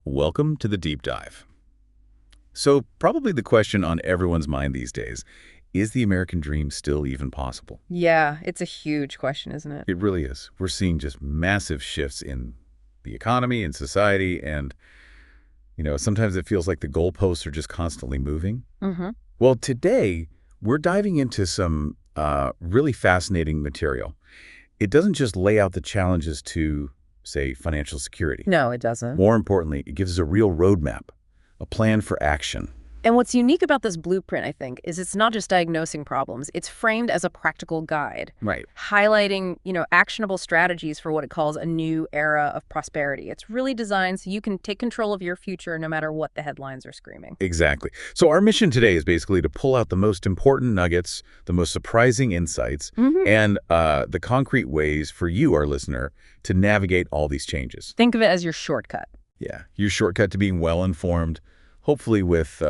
Welcome to the deep dive. So, probably the question on everyone's mind these days, is the American dream still even possible? Yeah, it's a huge question, isn't it? It really is. We're seeing just massive shifts in the economy and society, and, sometimes it feels like the goalposts are just constantly moving. Mm-hmm. Well, today, we're diving into some really fascinating material. It doesn't just lay out the challenges to, say, financial security. No, it doesn't. More importantly, it gives us a real roadmap, a plan for action. And what's unique about this blueprint, I think, is it's not just diagnosing problems. It's framed as a practical guide, Right. highlighting, actionable strategies for what it calls a new era of prosperity. It's really designed so you can take control of your future no matter what the headlines are screaming. Exactly. So our mission today is basically to pull out the most important nuggets, the most surprising insights, and the concrete ways for you, our listener, to navigate all these changes. Think of it as your shortcut. Yeah, your shortcut to being well-informed, hopefully with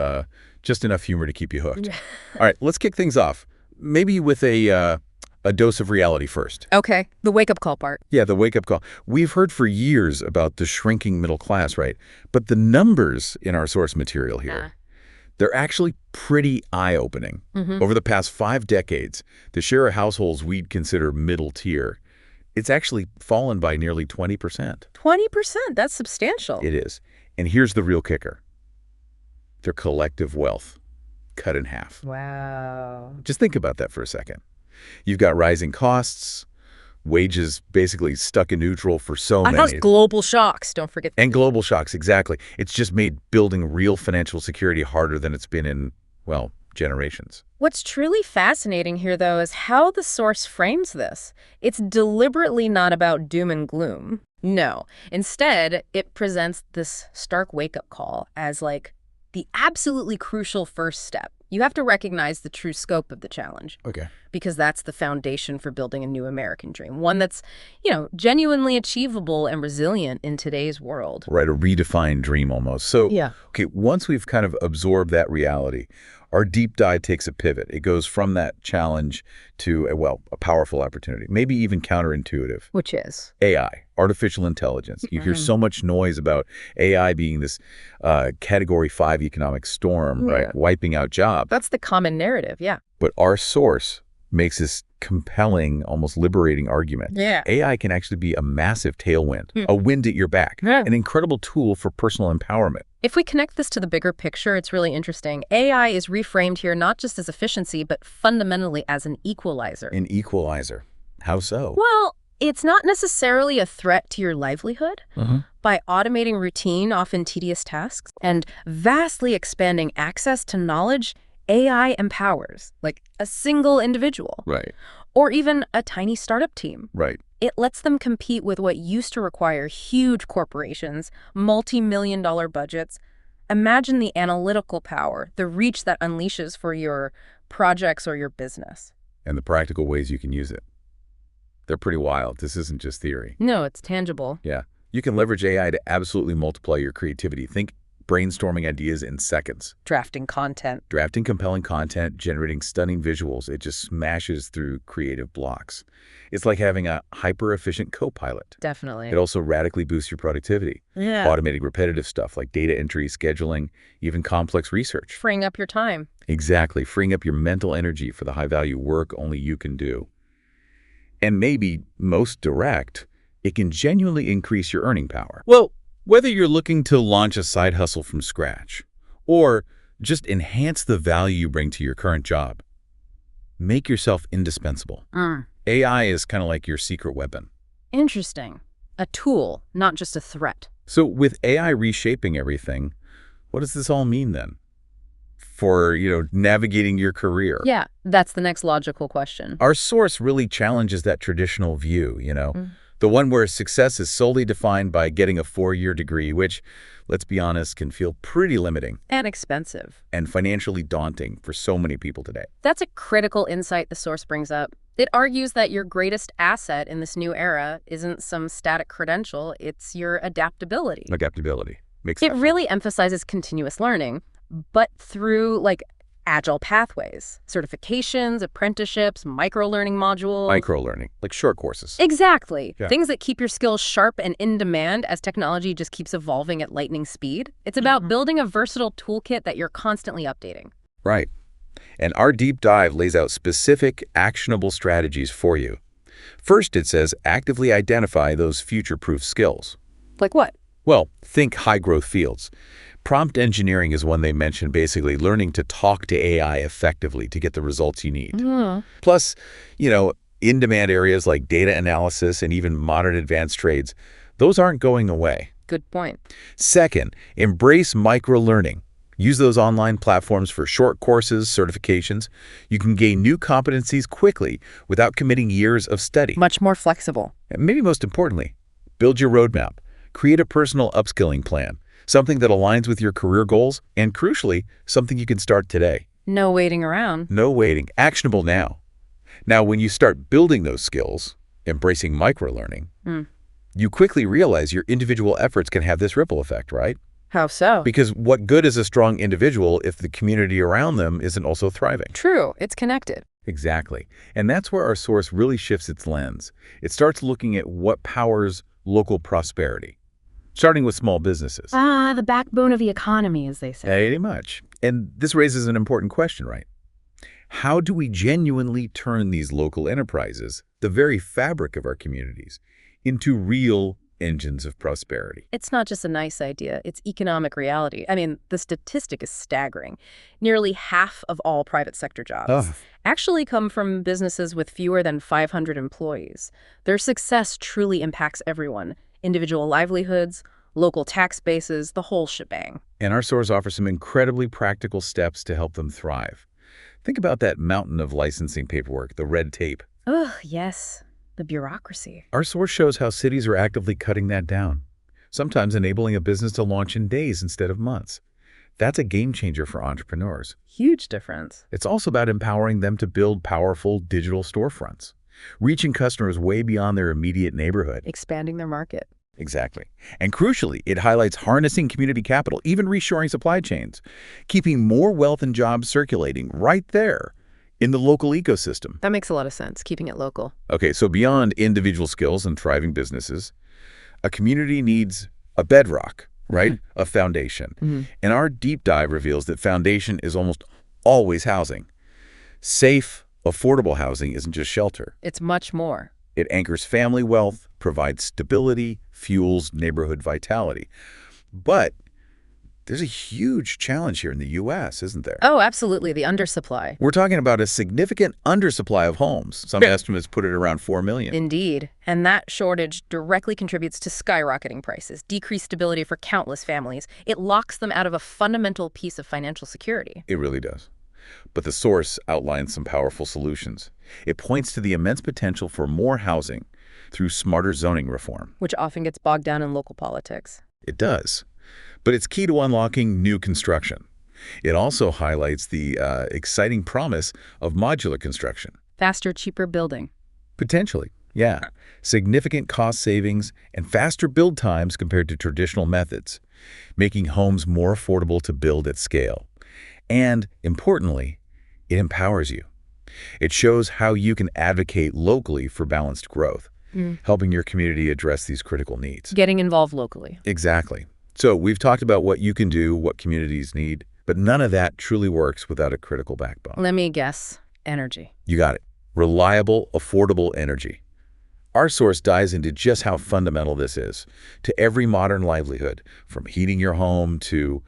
just enough humor to keep you hooked. All right, let's kick things off. Maybe with a dose of reality first. Okay, the wake-up call part. Yeah, the wake-up call. We've heard for years about the shrinking middle class, right? But the numbers in our source material here, they're actually pretty eye-opening. Over the past 5 decades, the share of households we'd consider middle tier, it's actually fallen by nearly 20%. 20%, that's substantial. It is. And here's the real kicker. Their collective wealth cut in half. Wow. Just think about that for a second. You've got rising costs, wages basically stuck in neutral for so And many. global shocks, don't forget. And global shocks, exactly. It's just made building real financial security harder than it's been in, well, generations. What's truly fascinating here, though, is how the source frames this. It's deliberately not about doom and gloom. No. Instead, it presents this stark wake-up call as, the absolutely crucial first step. You have to recognize the true scope of the challenge. Okay. Because that's the foundation for building a new American dream. One that's, genuinely achievable and resilient in today's world. Right, a redefined dream almost. So, Yeah. okay, once we've kind of absorbed that reality, our deep dive takes a pivot. It goes from that challenge to, a powerful opportunity, maybe even counterintuitive. Which is? AI, artificial intelligence. You hear so much noise about AI being this Category 5 economic storm, right, wiping out jobs. That's the common narrative, yeah. But our source makes this compelling, almost liberating argument. Yeah. AI can actually be a massive tailwind, a wind at your back, an incredible tool for personal empowerment. If we connect this to the bigger picture, it's really interesting. AI is reframed here not just as efficiency, but fundamentally as an equalizer. An equalizer. How so? Well, it's not necessarily a threat to your livelihood. By automating routine, often tedious tasks, and vastly expanding access to knowledge, AI empowers, a single individual. Right. Or even a tiny startup team. Right. It lets them compete with what used to require huge corporations, multi-million-dollar budgets. Imagine the analytical power, the reach that unleashes for your projects or your business. And the practical ways you can use it. They're pretty wild. This isn't just theory. No, it's tangible. Yeah. You can leverage AI to absolutely multiply your creativity. Think brainstorming ideas in seconds. Drafting content. Drafting compelling content, generating stunning visuals. It just smashes through creative blocks. It's like having a hyper-efficient co-pilot. Definitely. It also radically boosts your productivity. Yeah. Automating repetitive stuff like data entry, scheduling, even complex research. Freeing up your time. Exactly. Freeing up your mental energy for the high-value work only you can do. And maybe most direct, it can genuinely increase your earning power. Well, whether you're looking to launch a side hustle from scratch or just enhance the value you bring to your current job, make yourself indispensable. AI is kind of like your secret weapon. Interesting. A tool, not just a threat. So with AI reshaping everything, what does this all mean then for, navigating your career? Yeah, that's the next logical question. Our source really challenges that traditional view, the one where success is solely defined by getting a 4-year degree, which, let's be honest, can feel pretty limiting. And expensive. And financially daunting for so many people today. That's a critical insight the source brings up. It argues that your greatest asset in this new era isn't some static credential, it's your adaptability. Adaptability. Makes It sense. really emphasizes continuous learning, but through, agile pathways, certifications, apprenticeships, micro-learning modules. Micro-learning, like short courses. Exactly. Yeah. Things that keep your skills sharp and in demand as technology just keeps evolving at lightning speed. It's about building a versatile toolkit that you're constantly updating. Right. And our deep dive lays out specific, actionable strategies for you. First, it says actively identify those future-proof skills. Like what? Well, think high-growth fields. Prompt engineering is one they mentioned, basically learning to talk to AI effectively to get the results you need. Plus, in-demand areas like data analysis and even modern advanced trades, those aren't going away. Good point. Second, embrace micro-learning. Use those online platforms for short courses, certifications. You can gain new competencies quickly without committing years of study. Much more flexible. And maybe most importantly, build your roadmap. Create a personal upskilling plan, something that aligns with your career goals, and crucially, something you can start today. No waiting around. No waiting. Actionable now. Now, when you start building those skills, embracing micro-learning, you quickly realize your individual efforts can have this ripple effect, right? How so? Because what good is a strong individual if the community around them isn't also thriving? True. It's connected. Exactly. And that's where our source really shifts its lens. It starts looking at what powers local prosperity, starting with small businesses. The backbone of the economy, as they say. Pretty much. And this raises an important question, right? How do we genuinely turn these local enterprises, the very fabric of our communities, into real engines of prosperity? It's not just a nice idea, it's economic reality. I mean, the statistic is staggering. Nearly half of all private sector jobs actually come from businesses with fewer than 500 employees. Their success truly impacts everyone, individual livelihoods, local tax bases, the whole shebang. And our source offers some incredibly practical steps to help them thrive. Think about that mountain of licensing paperwork, the red tape. Ugh, yes. The bureaucracy. Our source shows how cities are actively cutting that down, sometimes enabling a business to launch in days instead of months. That's a game changer for entrepreneurs. Huge difference. It's also about empowering them to build powerful digital storefronts, reaching customers way beyond their immediate neighborhood. Expanding their market. Exactly. And crucially, it highlights harnessing community capital, even reshoring supply chains, keeping more wealth and jobs circulating right there in the local ecosystem. That makes a lot of sense, keeping it local. Okay, so beyond individual skills and thriving businesses, a community needs a bedrock, right? A foundation. And our deep dive reveals that foundation is almost always housing. Safe, affordable housing isn't just shelter. It's much more. It anchors family wealth, provides stability, fuels neighborhood vitality. But there's a huge challenge here in the U.S., isn't there? Oh, absolutely. The undersupply. We're talking about a significant undersupply of homes. Some estimates put it around 4 million. Indeed. And that shortage directly contributes to skyrocketing prices, decreased stability for countless families. It locks them out of a fundamental piece of financial security. It really does. But the source outlines some powerful solutions. It points to the immense potential for more housing through smarter zoning reform. Which often gets bogged down in local politics. It does. But it's key to unlocking new construction. It also highlights the exciting promise of modular construction. Faster, cheaper building. Potentially, yeah. Significant cost savings and faster build times compared to traditional methods, making homes more affordable to build at scale. And, importantly, it empowers you. It shows how you can advocate locally for balanced growth, helping your community address these critical needs. Getting involved locally. Exactly. So we've talked about what you can do, what communities need, but none of that truly works without a critical backbone. Let me guess. Energy. You got it. Reliable, affordable energy. Our source dives into just how fundamental this is to every modern livelihood, from heating your home to,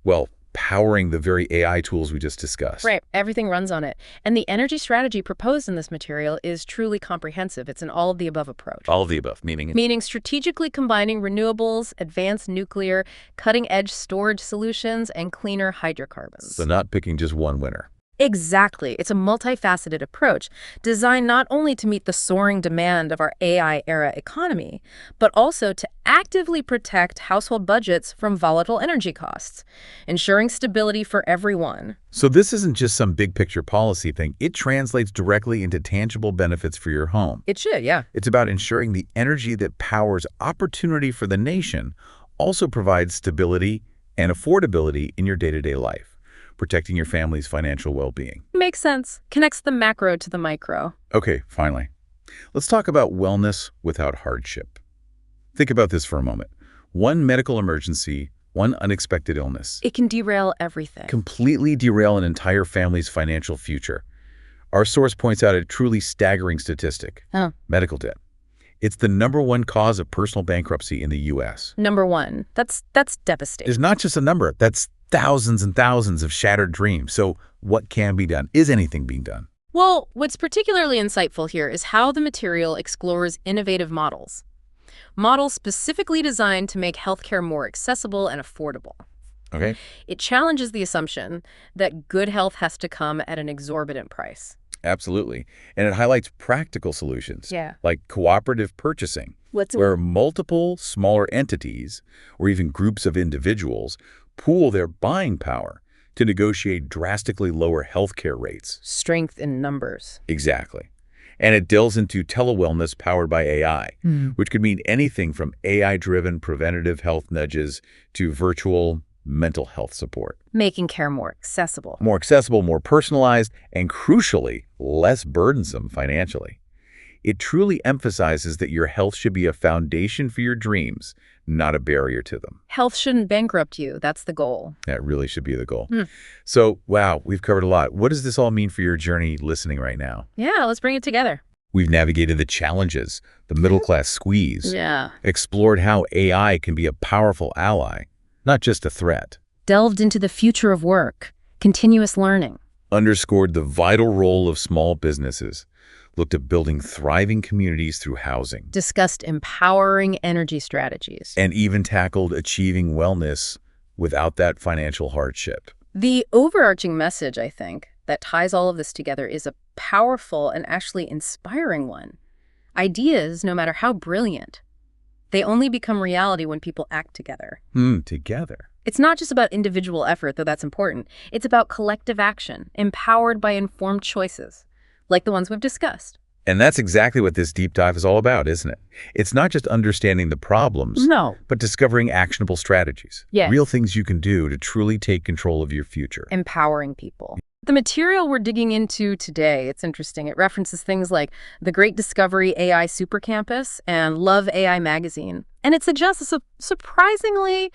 well, powering the very AI tools we just discussed. Right. Everything runs on it. And the energy strategy proposed in this material is truly comprehensive. It's an all-of-the-above approach. All of the above, meaning? Meaning strategically combining renewables, advanced nuclear, cutting-edge storage solutions, and cleaner hydrocarbons. So not picking just one winner. Exactly. It's a multifaceted approach designed not only to meet the soaring demand of our AI-era economy, but also to actively protect household budgets from volatile energy costs, ensuring stability for everyone. So this isn't just some big-picture policy thing. It translates directly into tangible benefits for your home. It should, yeah. It's about ensuring the energy that powers opportunity for the nation also provides stability and affordability in your day-to-day life, protecting your family's financial well-being. Makes sense. Connects the macro to the micro. Okay, finally. Let's talk about wellness without hardship. Think about this for a moment. One medical emergency, one unexpected illness. It can derail everything. Completely derail an entire family's financial future. Our source points out a truly staggering statistic. Oh. Medical debt. It's the #1 cause of personal bankruptcy in the U.S. Number one. That's devastating. It's not just a number. That's thousands and thousands of shattered dreams. So what can be done? Is anything being done? Well, what's particularly insightful here is how the material explores innovative models. Models specifically designed to make healthcare more accessible and affordable. Okay. It challenges the assumption that good health has to come at an exorbitant price. Absolutely. And it highlights practical solutions, Yeah. like cooperative purchasing, What's where multiple smaller entities or even groups of individuals pool their buying power to negotiate drastically lower healthcare rates. strength in numbers? Exactly. And it delves into telewellness powered by AI, which could mean anything from AI-driven preventative health nudges to virtual mental health support. Making care more accessible. More accessible, more personalized, and crucially, less burdensome financially. It truly emphasizes that your health should be a foundation for your dreams, not a barrier to them. Health shouldn't bankrupt you. That's the goal. That really should be the goal. So, wow, we've covered a lot. What does this all mean for your journey listening right now? Yeah, let's bring it together. We've navigated the challenges, the middle-class squeeze, Yeah. explored how AI can be a powerful ally, not just a threat, Delved into the future of work, continuous learning. underscored the vital role of small businesses, looked at building thriving communities through housing, Discussed empowering energy strategies. and even tackled achieving wellness without that financial hardship. The overarching message, I think, that ties all of this together is a powerful and actually inspiring one. Ideas, no matter how brilliant, they only become reality when people act together. Together. It's not just about individual effort, though that's important. It's about collective action, empowered by informed choices, like the ones we've discussed. And that's exactly what this deep dive is all about, isn't it? It's not just understanding the problems, No. but discovering actionable strategies. Yes. Real things you can do to truly take control of your future. Empowering people. The material we're digging into today, it's interesting. It references things like the Great Discovery AI Super Campus and Love AI Magazine. And it suggests a surprisingly,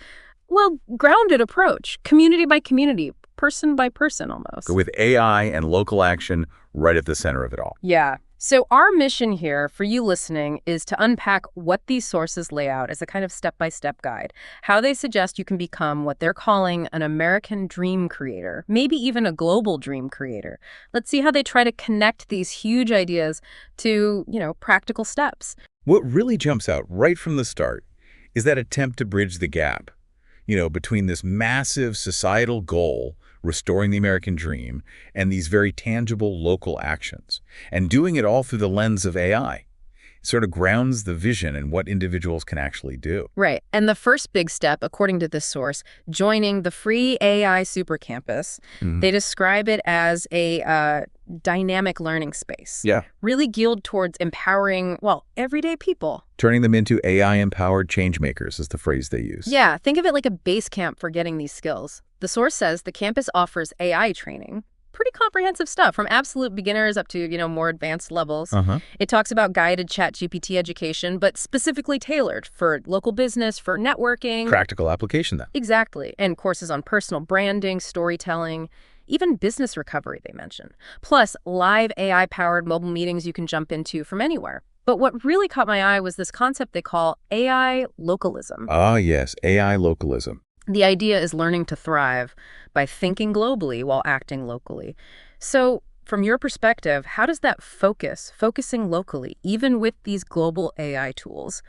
grounded approach, community by community, person by person almost. With AI and local action right at the center of it all. Yeah. So our mission here for you listening is to unpack what these sources lay out as a kind of step-by-step guide, how they suggest you can become what they're calling an American dream creator, maybe even a global dream creator. Let's see how they try to connect these huge ideas to, practical steps. What really jumps out right from the start is that attempt to bridge the gap, between this massive societal goal, restoring the American dream, and these very tangible local actions, and doing it all through the lens of AI. It sort of grounds the vision and what individuals can actually do. Right. And the first big step, according to this source, joining the free AI Super Campus, they describe it as a dynamic learning space. Yeah. Really geared towards empowering, everyday people. Turning them into AI-empowered change makers is the phrase they use. Yeah, think of it like a base camp for getting these skills. The source says the campus offers AI training. Pretty comprehensive stuff, from absolute beginners up to, more advanced levels. It talks about guided ChatGPT education, but specifically tailored for local business, for networking. Practical application, then. Exactly. And courses on personal branding, storytelling, even business recovery, they mention. Plus, live AI-powered mobile meetings you can jump into from anywhere. But what really caught my eye was this concept they call AI localism. Ah, yes, AI localism. The idea is learning to thrive by thinking globally while acting locally. So, from your perspective, how does that focusing locally, even with these global AI tools,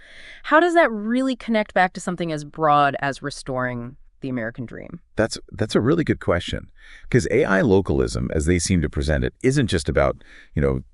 how does that really connect back to something as broad as restoring the American dream? That's a really good question, because AI localism, as they seem to present it, isn't just about,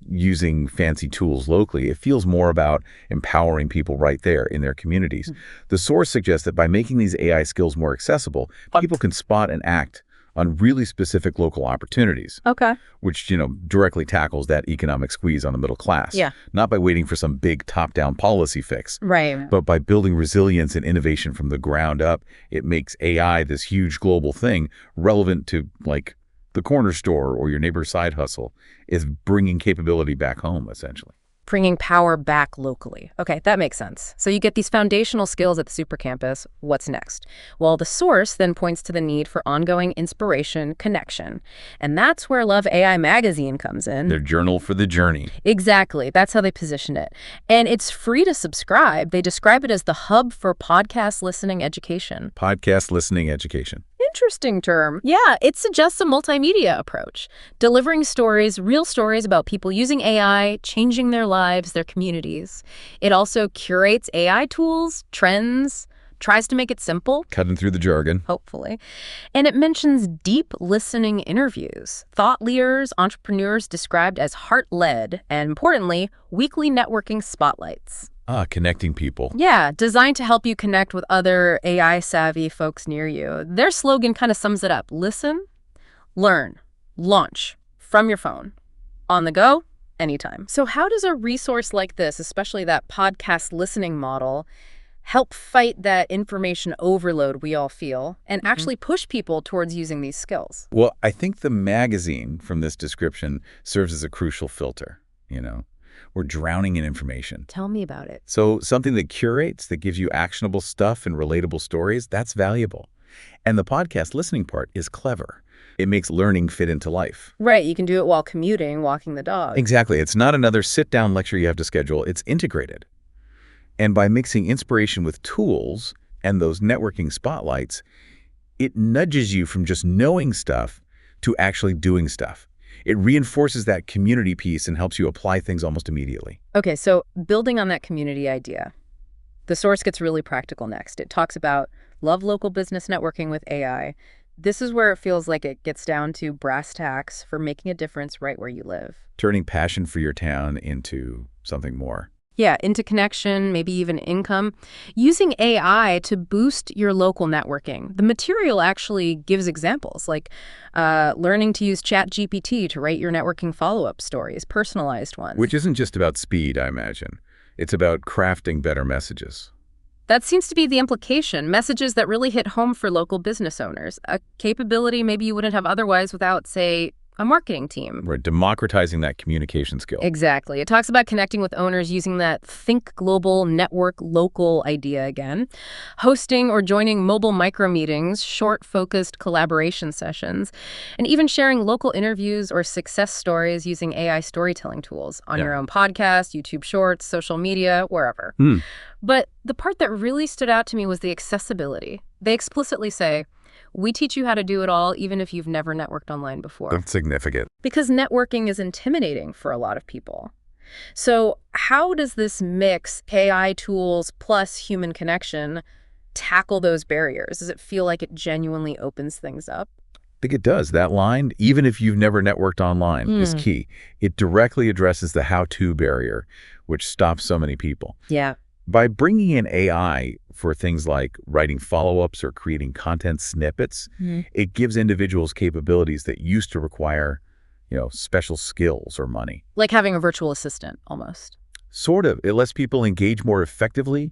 using fancy tools locally. It feels more about empowering people right there in their communities. The source suggests that by making these AI skills more accessible, people can spot and act on really specific local opportunities, Okay. which, directly tackles that economic squeeze on the middle class. Yeah. Not by waiting for some big top-down policy fix, Right. but by building resilience and innovation from the ground up. It makes AI, this huge global thing, relevant to, like, the corner store or your neighbor's side hustle, is bringing capability back home, essentially. Bringing power back locally. Okay, that makes sense. So you get these foundational skills at the super campus. What's next? Well, the source then points to the need for ongoing inspiration, connection. And that's where Love AI magazine comes in. Their journal for the journey. Exactly. That's how they position it. And it's free to subscribe. They describe it as the hub for podcast listening education. Podcast listening education. Interesting term. Yeah, it suggests a multimedia approach, delivering stories, real stories about people using AI, changing their lives, their communities. It also curates AI tools, trends, tries to make it simple. Cutting through the jargon. Hopefully. And it mentions deep listening interviews, thought leaders, entrepreneurs described as heart-led, and importantly, weekly networking spotlights. Connecting people. Yeah, designed to help you connect with other AI-savvy folks near you. Their slogan kind of sums it up. Listen, learn, launch, from your phone, on the go, anytime. So how does a resource like this, especially that podcast listening model, help fight that information overload we all feel and actually push people towards using these skills? Well, I think the magazine from this description serves as a crucial filter, We're drowning in information. Tell me about it. So something that curates, that gives you actionable stuff and relatable stories, that's valuable. And the podcast listening part is clever. It makes learning fit into life. Right, you can do it while commuting, walking the dog. Exactly. It's not another sit-down lecture you have to schedule. It's integrated. And by mixing inspiration with tools and those networking spotlights, it nudges you from just knowing stuff to actually doing stuff. It reinforces that community piece and helps you apply things almost immediately. Okay, so building on that community idea, the source gets really practical next. It talks about love local business networking with AI. This is where it feels like it gets down to brass tacks for making a difference right where you live. Turning passion for your town into something more. Yeah, into connection, maybe even income. Using AI to boost your local networking. The material actually gives examples, like learning to use ChatGPT to write your networking follow-up stories, personalized ones. Which isn't just about speed, I imagine. It's about crafting better messages. That seems to be the implication, messages that really hit home for local business owners. A capability maybe you wouldn't have otherwise without, say, a marketing team. We're democratizing that communication skill. Exactly. It talks about connecting with owners using that think global, network local idea again. Hosting or joining mobile micro meetings, short focused collaboration sessions, and even sharing local interviews or success stories using AI storytelling tools on your own podcast, YouTube Shorts, social media, wherever. But the part that really stood out to me was the accessibility. They explicitly say, we teach you how to do it all, even if you've never networked online before. That's significant. Because networking is intimidating for a lot of people. So how does this mix AI tools plus human connection tackle those barriers? Does it feel like it genuinely opens things up? I think it does. That line, even if you've never networked online, is key. It directly addresses the how-to barrier, which stops so many people. Yeah. By bringing in AI for things like writing follow-ups or creating content snippets, it gives individuals capabilities that used to require, special skills or money. Like having a virtual assistant, almost. Sort of. It lets people engage more effectively,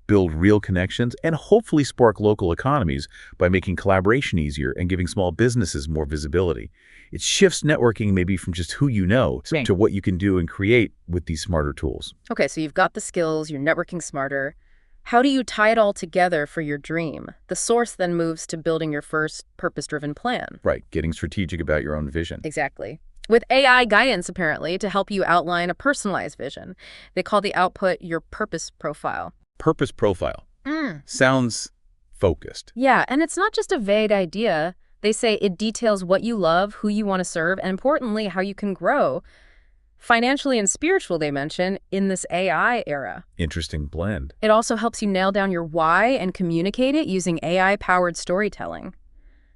build real connections, and hopefully spark local economies by making collaboration easier and giving small businesses more visibility. It shifts networking maybe from just who you know to what you can do and create with these smarter tools. Okay, so you've got the skills, you're networking smarter. How do you tie it all together for your dream? The source then moves to building your first purpose-driven plan. Right, getting strategic about your own vision. Exactly. With AI guidance, apparently, to help you outline a personalized vision. They call the output your purpose profile. Purpose profile. Sounds focused. Yeah, and it's not just a vague idea. They say it details what you love, who you want to serve, and importantly, how you can grow. Financially and spiritual, they mention, in this AI era. Interesting blend. It also helps you nail down your why and communicate it using AI-powered storytelling.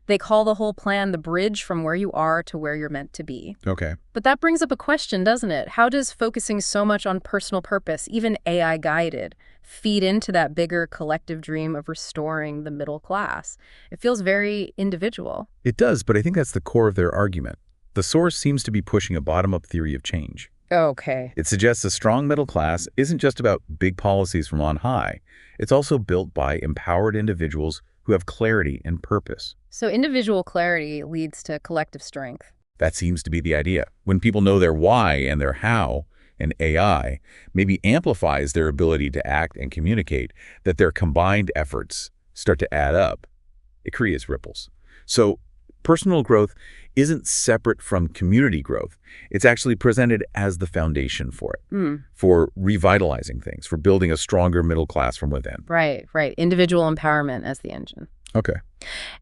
They call the whole plan the bridge from where you are to where you're meant to be. Okay. But that brings up a question, doesn't it? How does focusing so much on personal purpose, even AI-guided, feed into that bigger collective dream of restoring the middle class? It feels very individual. It does, but I think that's the core of their argument. The source seems to be pushing a bottom-up theory of change. Okay. It suggests a strong middle class isn't just about big policies from on high. It's also built by empowered individuals who have clarity and purpose. So individual clarity leads to collective strength. That seems to be the idea. When people know their why and their how, and AI maybe amplifies their ability to act and communicate, that their combined efforts start to add up. It creates ripples. So personal growth isn't separate from community growth. It's actually presented as the foundation for it, for revitalizing things, for building a stronger middle class from within. Right. Individual empowerment as the engine. Okay.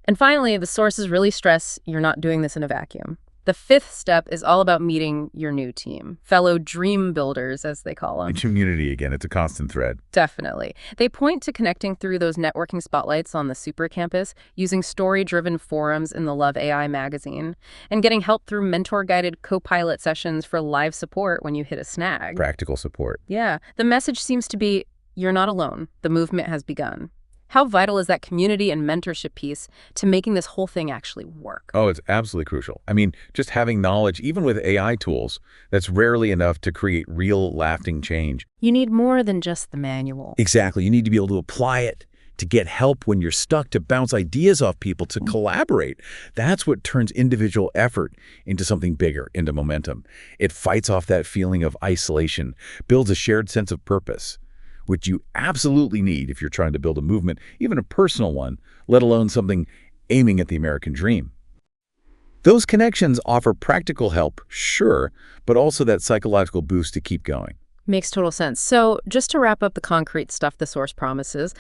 And finally, the sources really stress you're not doing this in a vacuum. The fifth step is all about meeting your new team, fellow dream builders, as they call them. Community, again, it's a constant thread. Definitely. They point to connecting through those networking spotlights on the super campus, using story-driven forums in the Love AI magazine, and getting help through mentor-guided co-pilot sessions for live support when you hit a snag. Practical support. Yeah. The message seems to be, you're not alone. The movement has begun. How vital is that community and mentorship piece to making this whole thing actually work? Oh, it's absolutely crucial. I mean, just having knowledge, even with AI tools, that's rarely enough to create real, lasting change. You need more than just the manual. Exactly. You need to be able to apply it, to get help when you're stuck, to bounce ideas off people, to collaborate. That's what turns individual effort into something bigger, into momentum. It fights off that feeling of isolation, builds a shared sense of purpose, which you absolutely need if you're trying to build a movement, even a personal one, let alone something aiming at the American dream. Those connections offer practical help, sure, but also that psychological boost to keep going. Makes total sense. So just to wrap up the concrete stuff the source promises,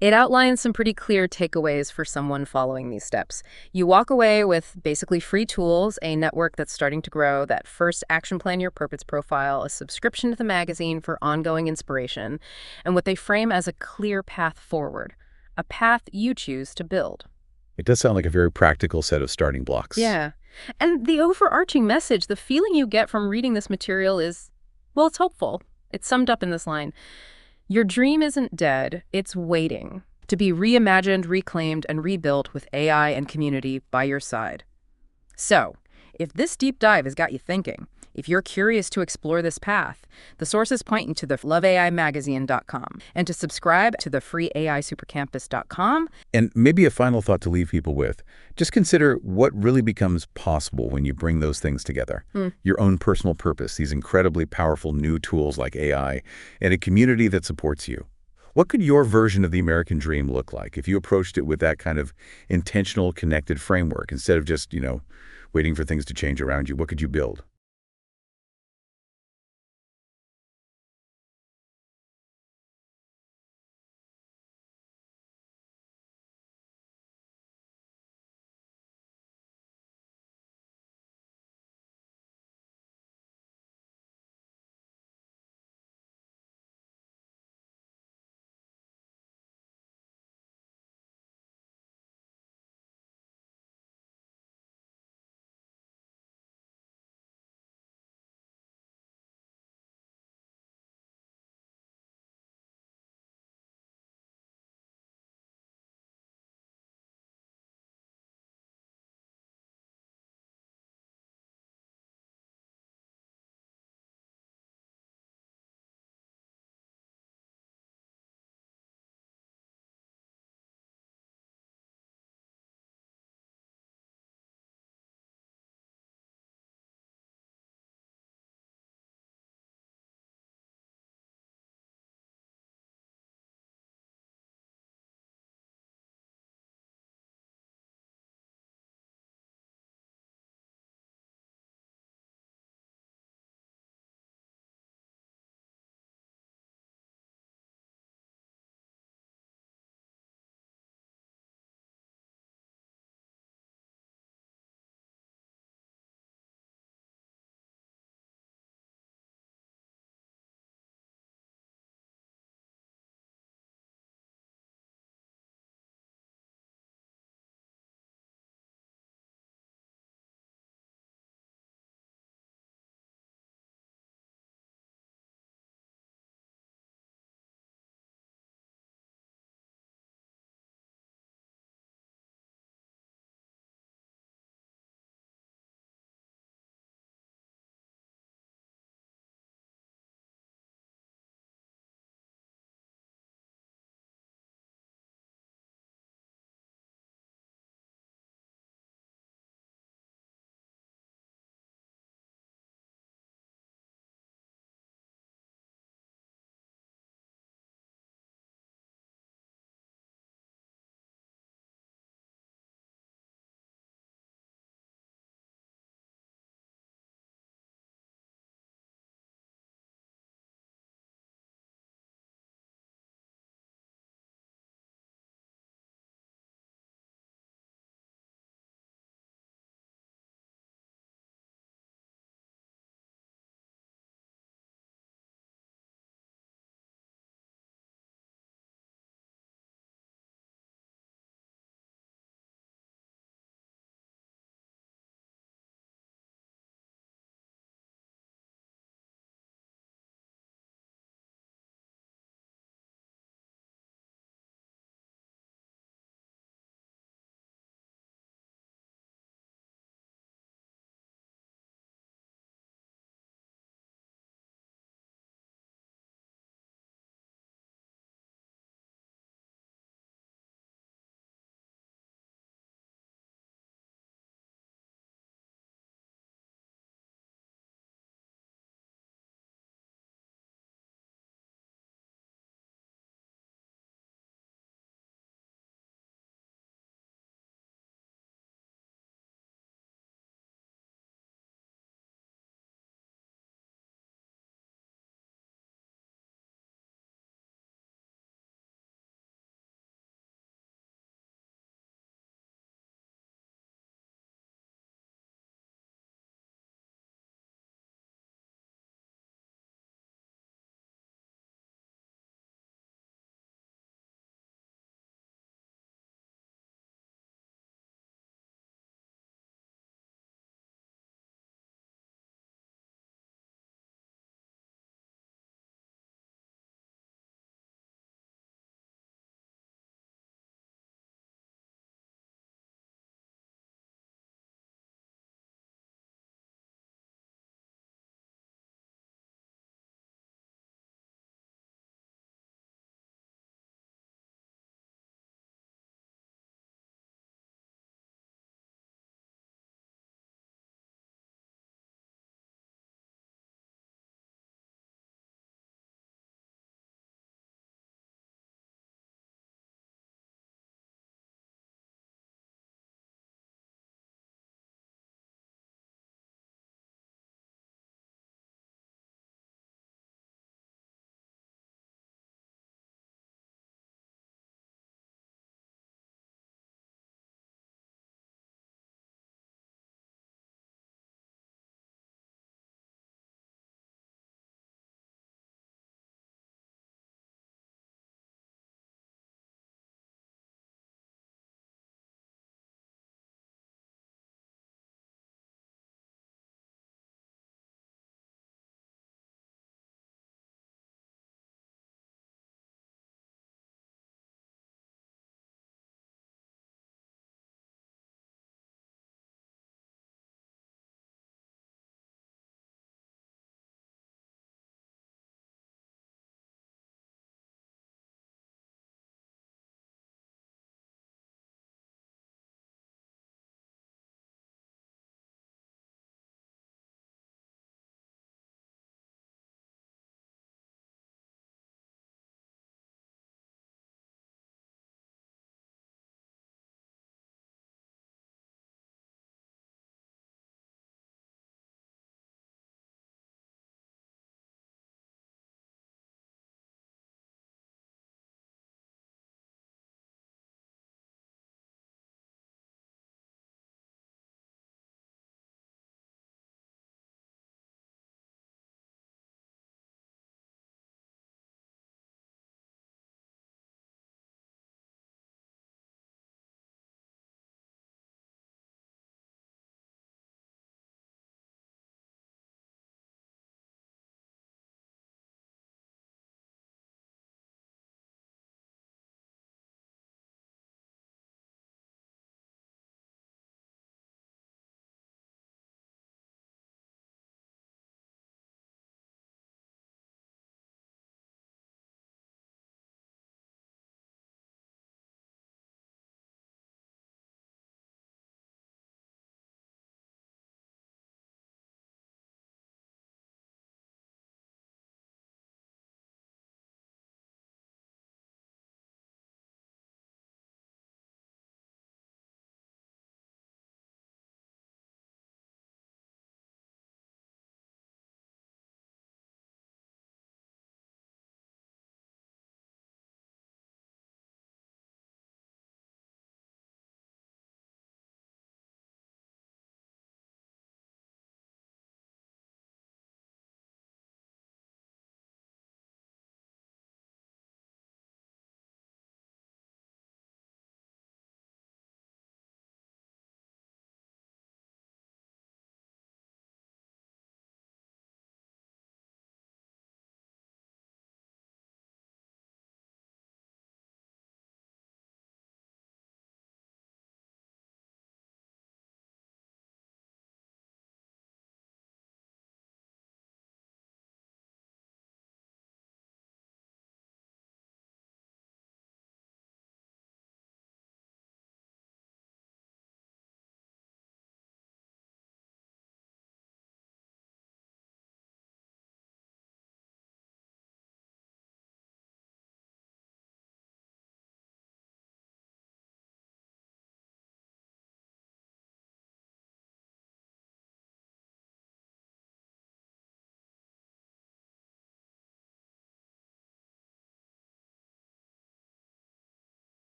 it outlines some pretty clear takeaways for someone following these steps. You walk away with basically free tools, a network that's starting to grow, that first action plan your purpose profile, a subscription to the magazine for ongoing inspiration, and what they frame as a clear path forward, a path you choose to build. It does sound like a very practical set of starting blocks. Yeah. And the overarching message, the feeling you get from reading this material is, well, it's hopeful. It's summed up in this line. Your dream isn't dead, it's waiting to be reimagined, reclaimed, and rebuilt with AI and community by your side. So, if this deep dive has got you thinking, if you're curious to explore this path, the sources point you to the loveaimagazine.com and to subscribe to the free AISupercampus.com. And maybe a final thought to leave people with. Just consider what really becomes possible when you bring those things together. Your own personal purpose, these incredibly powerful new tools like AI, and a community that supports you. What could your version of the American dream look like if you approached it with that kind of intentional, connected framework instead of just, waiting for things to change around you? What could you build?